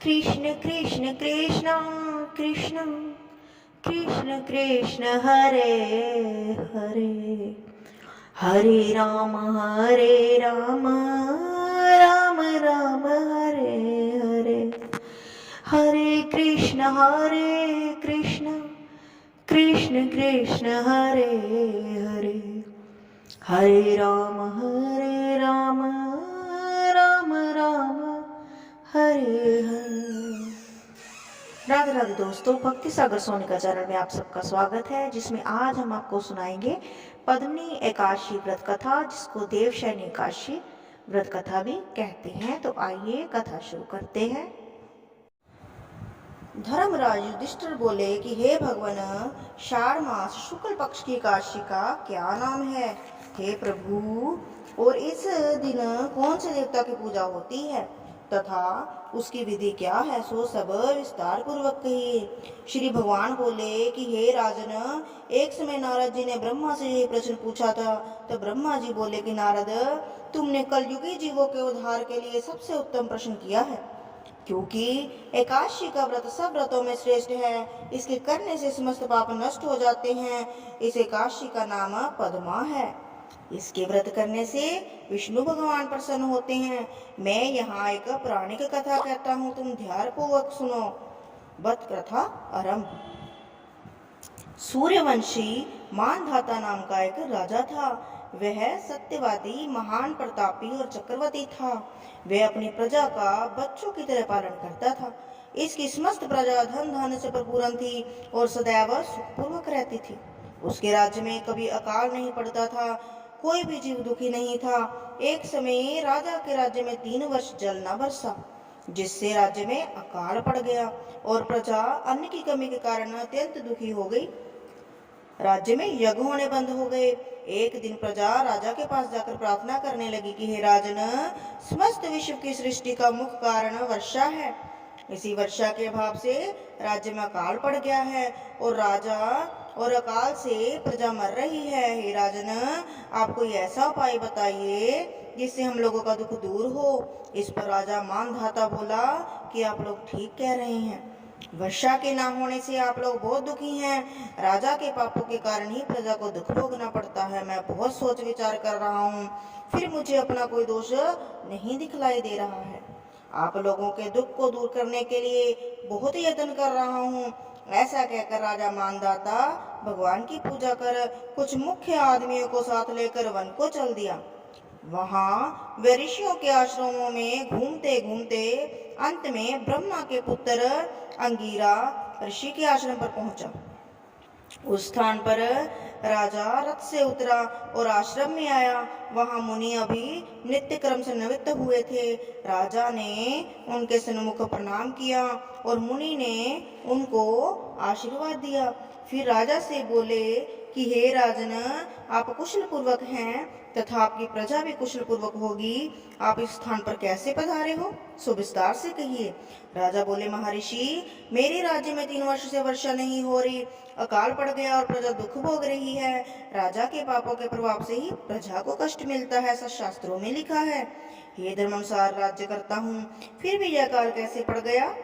कृष्ण कृष्ण कृष्ण कृष्ण कृष्ण कृष्ण हरे हरे हरे राम राम राम हरे हरे हरे कृष्ण कृष्ण कृष्ण कृष्ण हरे हरे हरे राम राम राम हरे हरे। राधे राधे दोस्तों, भक्ति सागर सोनिका चैनल में आप सबका स्वागत है, जिसमें आज हम आपको सुनाएंगे पद्मनी एकादशी व्रत कथा, जिसको देवशयनी एकादशी व्रत कथा भी कहते हैं। तो आइए कथा शुरू करते हैं। धर्मराज युधिष्ठिर बोले कि हे भगवान, शाढ़ मास शुक्ल पक्ष की एकादशी का क्या नाम है? हे प्रभु, और इस दिन कौन से देवता की पूजा होती है तथा उसकी विधि क्या है, सो सब विस्तार पूर्वक कहिए। श्री भगवान बोले कि हे राजन, एक समय नारद जी ने ब्रह्मा से यही प्रश्न पूछा था। तो ब्रह्मा जी बोले कि नारद, तुमने कलयुगी जीवों के उद्धार के लिए सबसे उत्तम प्रश्न किया है, क्योंकि एकादशी का व्रत सब व्रतों में श्रेष्ठ है। इसके करने से समस्त पाप नष्ट हो जाते हैं। इस एकादशी का नाम पद्मा है। इसके व्रत करने से विष्णु भगवान प्रसन्न होते हैं। मैं यहाँ एक पौराणिक कथा कहता हूँ, तुम ध्यान पूर्वक सुनो। व्रत कथा आरंभ। सूर्यवंशी मानधाता नाम का एक राजा था। वह सत्यवादी, महान प्रतापी और चक्रवर्ती था। वह अपनी प्रजा का बच्चों की तरह पालन करता था। इसकी समस्त प्रजा धन धान्य से भरपूर थी और सदैव सुखपूर्वक रहती थी। उसके राज्य में कभी अकाल नहीं पड़ता था, कोई भी जीव दुखी नहीं था। एक समय राजा के राज्य में 3 वर्ष जल न बरसा, जिससे राज्य में अकाल पड़ गया और प्रजा अन्न की कमी के कारण अत्यंत दुखी हो गई। राज्य में यज्ञ होने बंद हो गए। एक दिन प्रजा राजा के पास जाकर प्रार्थना करने लगी कि हे राजन, समस्त विश्व की सृष्टि का मुख्य कारण वर्षा है। इसी वर्षा के अभाव से राज्य में अकाल पड़ गया है और राजा और अकाल से प्रजा मर रही है। हे राजन, आप कोई ऐसा उपाय बताइए जिससे हम लोगों का दुख दूर हो। इस पर राजा मानधाता बोला कि आप लोग ठीक कह रहे हैं। वर्षा के ना होने से आप लोग बहुत दुखी हैं। राजा के पापों के कारण ही प्रजा को दुख भोगना पड़ता है। मैं बहुत सोच विचार कर रहा हूँ, फिर मुझे अपना कोई दोष नहीं दिखलाई दे रहा है। आप लोगों के दुख को दूर करने के लिए बहुत यत्न कर रहा हूँ। ऐसा कहकर राजा मानधाता भगवान की पूजा कर कुछ मुख्य आदमियों को साथ लेकर वन को चल दिया। वहां वे ऋषियों के आश्रमों में घूमते घूमते अंत में ब्रह्मा के पुत्र अंगीरा ऋषि के आश्रम पर पहुंचा। उस स्थान पर राजा रथ से उतरा और आश्रम में आया। वहां मुनि अभी नित्य क्रम से निवृत्त हुए थे। राजा ने उनके सन्मुख प्रणाम किया और मुनि ने उनको आशीर्वाद दिया। फिर राजा से बोले कि हे राजन, आप कुशल पूर्वक हैं तथा आपकी प्रजा भी कुशल पूर्वक होगी। आप इस स्थान पर कैसे पधारे हो, सो विस्तार से कहिए। राजा बोले, महर्षि, मेरे राज्य में 3 वर्ष से वर्षा नहीं हो रही, अकाल पड़ गया और प्रजा दुख भोग रही है। राजा के पापों के प्रभाव से ही प्रजा को कष्ट मिलता है, ऐसा शास्त्रों में लिखा है। ये धर्मानुसार राज्य करता हूँ, फिर भी यह अकाल कैसे पड़ गया,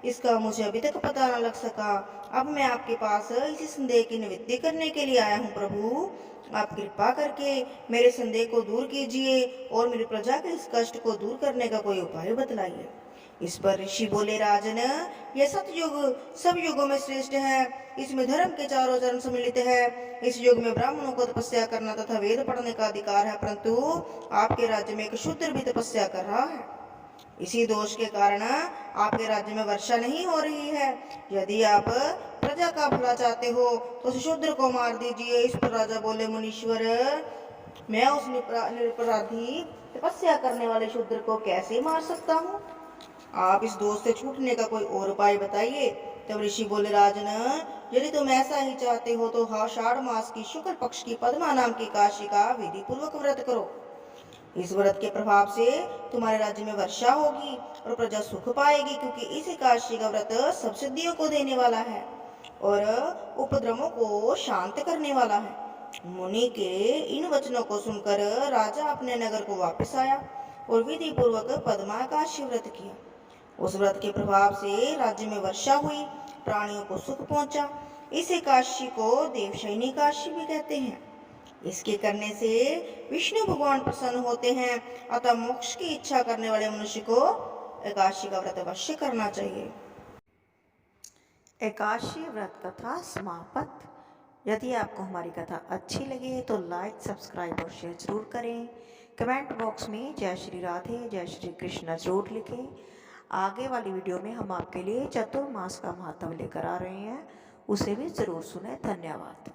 इसका मुझे अभी तक पता न लग सका। अब मैं आपके पास इसी संदेह की निवृत्ति करने के लिए आया हूँ। प्रभु, आप कृपा करके मेरे संदेह को दूर कीजिए और मेरी प्रजा के इस कष्ट को दूर करने का कोई उपाय बतलाइए। इस पर ऋषि बोले, राजन, यह सतयुग सब युगों में श्रेष्ठ है। इसमें धर्म के चारों चरण सम्मिलित है। इस युग में ब्राह्मणों को तपस्या करना तथा वेद पढ़ने का अधिकार है, परंतु आपके राज्य में एक शूद्र भी तपस्या कर रहा है। इसी दोष के कारण आपके राज्य में वर्षा नहीं हो रही है। यदि आप प्रजा का भला चाहते हो तो उस शूद्र को मार दीजिए। इस पर राजा बोले, मुनीश्वर, मैं उस निरपराधी तपस्या करने वाले शूद्र को कैसे मार सकता हूँ? आप इस दोष से छूटने का कोई और उपाय बताइए। तब ऋषि बोले, राजन, यदि तुम ऐसा ही चाहते हो तो आषाढ़ मास की शुक्ल पक्ष की पद्मा नाम की एकादशी का विधि पूर्वक व्रत करो। इस व्रत के प्रभाव से तुम्हारे राज्य में वर्षा होगी और प्रजा सुख पाएगी, क्योंकि इस एकादशी का व्रत सब सिद्धियों को देने वाला है और उपद्रवों को शांत करने वाला है। मुनि के इन वचनों को सुनकर राजा अपने नगर को वापस आया और विधि पूर्वक पद्मा एकादशी व्रत किया। उस व्रत के प्रभाव से राज्य में वर्षा हुई, प्राणियों को सुख पहुंचा। इस एकादशी को देवशयनी एकादशी भी कहते हैं। इसके करने से विष्णु भगवान प्रसन्न होते हैं। अतः मोक्ष की इच्छा करने वाले मनुष्य को एकादशी का व्रत अवश्य करना चाहिए। एकादशी व्रत कथा समाप्त। यदि आपको हमारी कथा अच्छी लगे तो लाइक, सब्सक्राइब और शेयर जरूर करें। कमेंट बॉक्स में जय श्री राधे, जय श्री कृष्ण जरूर लिखें। आगे वाली वीडियो में हम आपके लिए चतुर्मास का महत्व लेकर आ रहे हैं, उसे भी ज़रूर सुने। धन्यवाद।